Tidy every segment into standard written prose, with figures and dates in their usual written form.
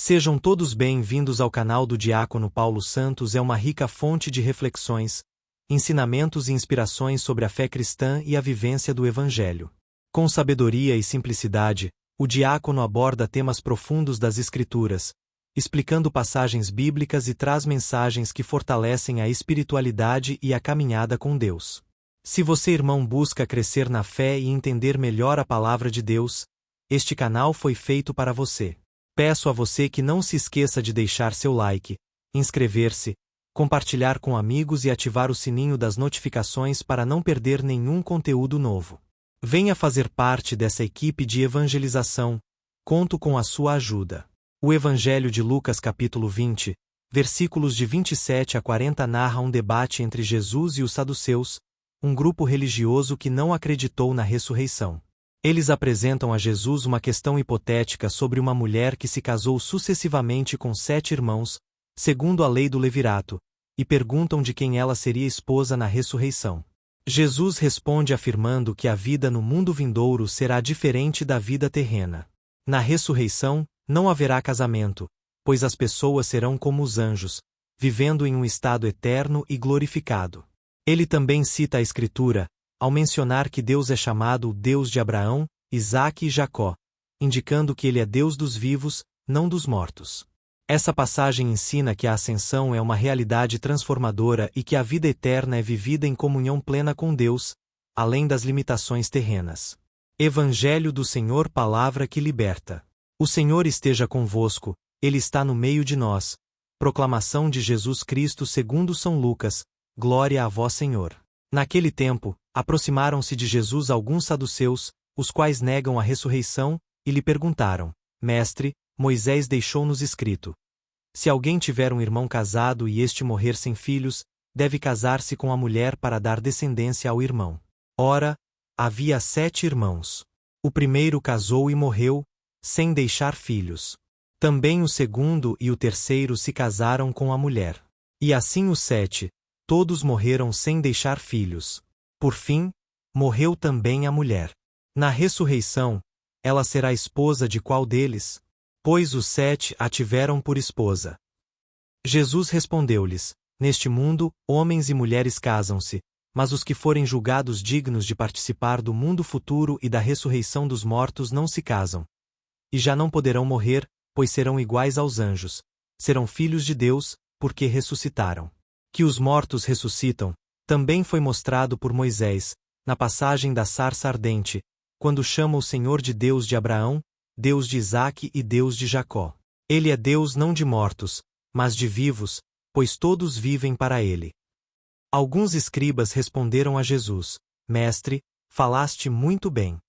Sejam todos bem-vindos ao canal do Diácono Paulo Santos. É uma rica fonte de reflexões, ensinamentos e inspirações sobre a fé cristã e a vivência do Evangelho. Com sabedoria e simplicidade, o diácono aborda temas profundos das Escrituras, explicando passagens bíblicas e traz mensagens que fortalecem a espiritualidade e a caminhada com Deus. Se você, irmão, busca crescer na fé e entender melhor a palavra de Deus, este canal foi feito para você. Peço a você que não se esqueça de deixar seu like, inscrever-se, compartilhar com amigos e ativar o sininho das notificações para não perder nenhum conteúdo novo. Venha fazer parte dessa equipe de evangelização, conto com a sua ajuda. O Evangelho de Lucas capítulo 20, versículos de 27 a 40 narra um debate entre Jesus e os saduceus, um grupo religioso que não acreditou na ressurreição. Eles apresentam a Jesus uma questão hipotética sobre uma mulher que se casou sucessivamente com 7 irmãos, segundo a lei do levirato, e perguntam de quem ela seria esposa na ressurreição. Jesus responde afirmando que a vida no mundo vindouro será diferente da vida terrena. Na ressurreição, não haverá casamento, pois as pessoas serão como os anjos, vivendo em um estado eterno e glorificado. Ele também cita a Escritura, ao mencionar que Deus é chamado o Deus de Abraão, Isaque e Jacó, indicando que ele é Deus dos vivos, não dos mortos. Essa passagem ensina que a ascensão é uma realidade transformadora e que a vida eterna é vivida em comunhão plena com Deus, além das limitações terrenas. Evangelho do Senhor, palavra que liberta. O Senhor esteja convosco, Ele está no meio de nós. Proclamação de Jesus Cristo segundo São Lucas, glória a vós, Senhor. Naquele tempo, aproximaram-se de Jesus alguns saduceus, os quais negam a ressurreição, e lhe perguntaram: Mestre, Moisés deixou-nos escrito: se alguém tiver um irmão casado e este morrer sem filhos, deve casar-se com a mulher para dar descendência ao irmão. Ora, havia 7 irmãos. O primeiro casou e morreu, sem deixar filhos. Também o segundo e o terceiro se casaram com a mulher. E assim os 7, todos morreram sem deixar filhos. Por fim, morreu também a mulher. Na ressurreição, ela será esposa de qual deles? Pois os 7 a tiveram por esposa. Jesus respondeu-lhes: neste mundo, homens e mulheres casam-se, mas os que forem julgados dignos de participar do mundo futuro e da ressurreição dos mortos não se casam. E já não poderão morrer, pois serão iguais aos anjos. Serão filhos de Deus, porque ressuscitaram. Que os mortos ressuscitam, também foi mostrado por Moisés, na passagem da sarça ardente, quando chama o Senhor de Deus de Abraão, Deus de Isaque e Deus de Jacó. Ele é Deus não de mortos, mas de vivos, pois todos vivem para ele. Alguns escribas responderam a Jesus: Mestre, falaste muito bem.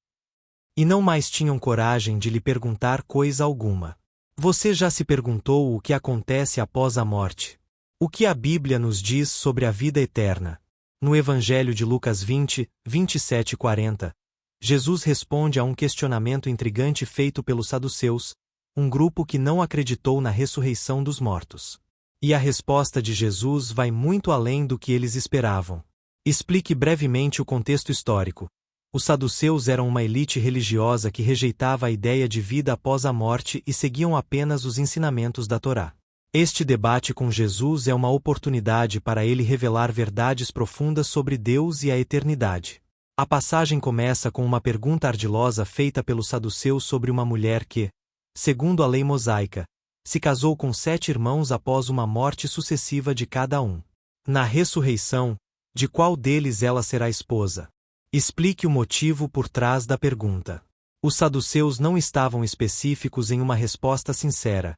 E não mais tinham coragem de lhe perguntar coisa alguma. Você já se perguntou o que acontece após a morte? O que a Bíblia nos diz sobre a vida eterna? No Evangelho de Lucas 20, 27 e 40, Jesus responde a um questionamento intrigante feito pelos saduceus, um grupo que não acreditou na ressurreição dos mortos. E a resposta de Jesus vai muito além do que eles esperavam. Explique brevemente o contexto histórico. Os saduceus eram uma elite religiosa que rejeitava a ideia de vida após a morte e seguiam apenas os ensinamentos da Torá. Este debate com Jesus é uma oportunidade para ele revelar verdades profundas sobre Deus e a eternidade. A passagem começa com uma pergunta ardilosa feita pelos saduceus sobre uma mulher que, segundo a lei mosaica, se casou com 7 irmãos após uma morte sucessiva de cada um. Na ressurreição, de qual deles ela será esposa? Explique o motivo por trás da pergunta. Os saduceus não estavam específicos em uma resposta sincera.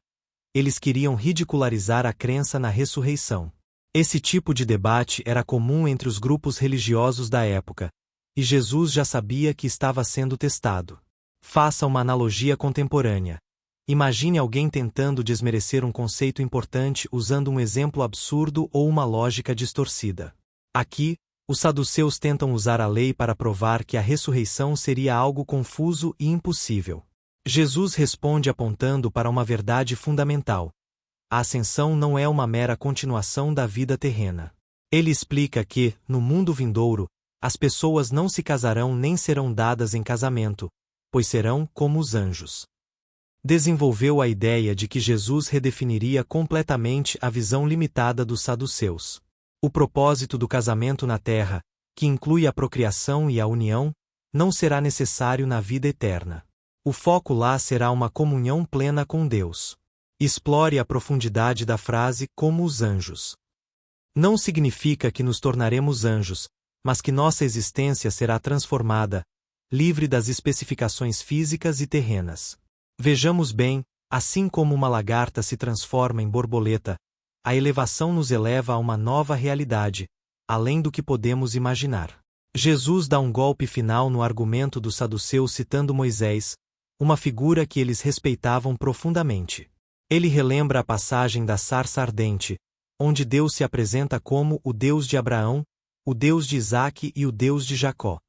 Eles queriam ridicularizar a crença na ressurreição. Esse tipo de debate era comum entre os grupos religiosos da época, e Jesus já sabia que estava sendo testado. Faça uma analogia contemporânea. Imagine alguém tentando desmerecer um conceito importante usando um exemplo absurdo ou uma lógica distorcida. Aqui, os saduceus tentam usar a lei para provar que a ressurreição seria algo confuso e impossível. Jesus responde apontando para uma verdade fundamental. A ascensão não é uma mera continuação da vida terrena. Ele explica que, no mundo vindouro, as pessoas não se casarão nem serão dadas em casamento, pois serão como os anjos. desenvolveu a ideia de que Jesus redefiniria completamente a visão limitada dos saduceus. O propósito do casamento na terra, que inclui a procriação e a união, não será necessário na vida eterna. O foco lá será uma comunhão plena com Deus. Explore a profundidade da frase como os anjos. Não significa que nos tornaremos anjos, mas que nossa existência será transformada, livre das especificações físicas e terrenas. Vejamos bem, assim como uma lagarta se transforma em borboleta, a elevação nos eleva a uma nova realidade, além do que podemos imaginar. Jesus dá um golpe final no argumento dos saduceus citando Moisés, uma figura que eles respeitavam profundamente. Ele relembra a passagem da sarça ardente, onde Deus se apresenta como o Deus de Abraão, o Deus de Isaque e o Deus de Jacó.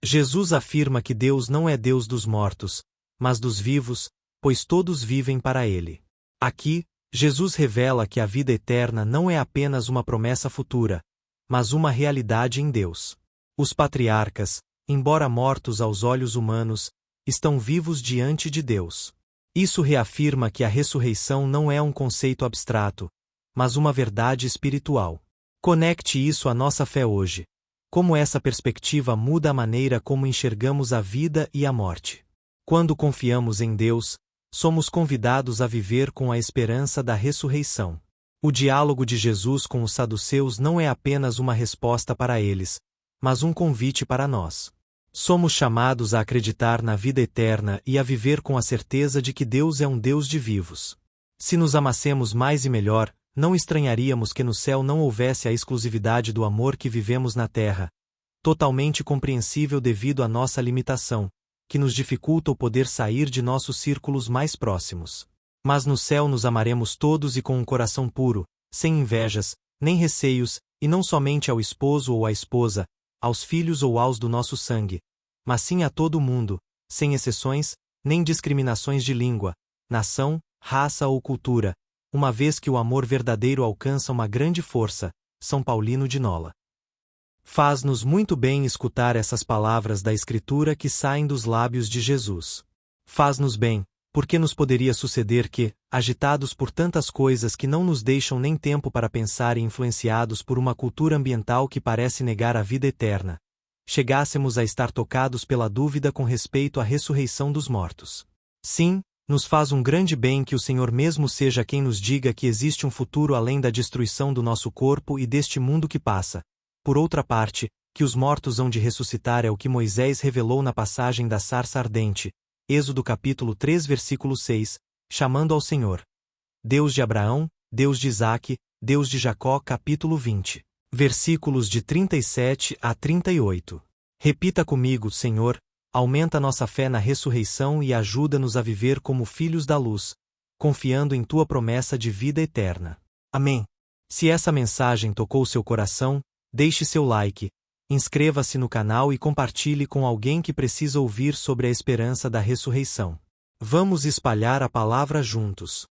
Jesus afirma que Deus não é Deus dos mortos, mas dos vivos, pois todos vivem para Ele. Aqui, Jesus revela que a vida eterna não é apenas uma promessa futura, mas uma realidade em Deus. Os patriarcas, embora mortos aos olhos humanos, estão vivos diante de Deus. Isso reafirma que a ressurreição não é um conceito abstrato, mas uma verdade espiritual. Conecte isso à nossa fé hoje. Como essa perspectiva muda a maneira como enxergamos a vida e a morte. Quando confiamos em Deus, somos convidados a viver com a esperança da ressurreição. O diálogo de Jesus com os saduceus não é apenas uma resposta para eles, mas um convite para nós. Somos chamados a acreditar na vida eterna e a viver com a certeza de que Deus é um Deus de vivos. Se nos amassemos mais e melhor, não estranharíamos que no céu não houvesse a exclusividade do amor que vivemos na terra, totalmente compreensível devido à nossa limitação, que nos dificulta o poder sair de nossos círculos mais próximos. Mas no céu nos amaremos todos e com um coração puro, sem invejas, nem receios, e não somente ao esposo ou à esposa, aos filhos ou aos do nosso sangue, mas sim a todo o mundo, sem exceções, nem discriminações de língua, nação, raça ou cultura, uma vez que o amor verdadeiro alcança uma grande força. São Paulino de Nola. Faz-nos muito bem escutar essas palavras da Escritura que saem dos lábios de Jesus. Faz-nos bem, porque nos poderia suceder que, agitados por tantas coisas que não nos deixam nem tempo para pensar e influenciados por uma cultura ambiental que parece negar a vida eterna, chegássemos a estar tocados pela dúvida com respeito à ressurreição dos mortos. Sim, nos faz um grande bem que o Senhor mesmo seja quem nos diga que existe um futuro além da destruição do nosso corpo e deste mundo que passa. Por outra parte, que os mortos hão de ressuscitar é o que Moisés revelou na passagem da sarça ardente, Êxodo capítulo 3 versículo 6, chamando ao Senhor Deus de Abraão, Deus de Isaque, Deus de Jacó capítulo 20, versículos de 37 a 38. Repita comigo, Senhor, aumenta nossa fé na ressurreição e ajuda-nos a viver como filhos da luz, confiando em Tua promessa de vida eterna. Amém. Se essa mensagem tocou seu coração, deixe seu like, inscreva-se no canal e compartilhe com alguém que precisa ouvir sobre a esperança da ressurreição. Vamos espalhar a palavra juntos.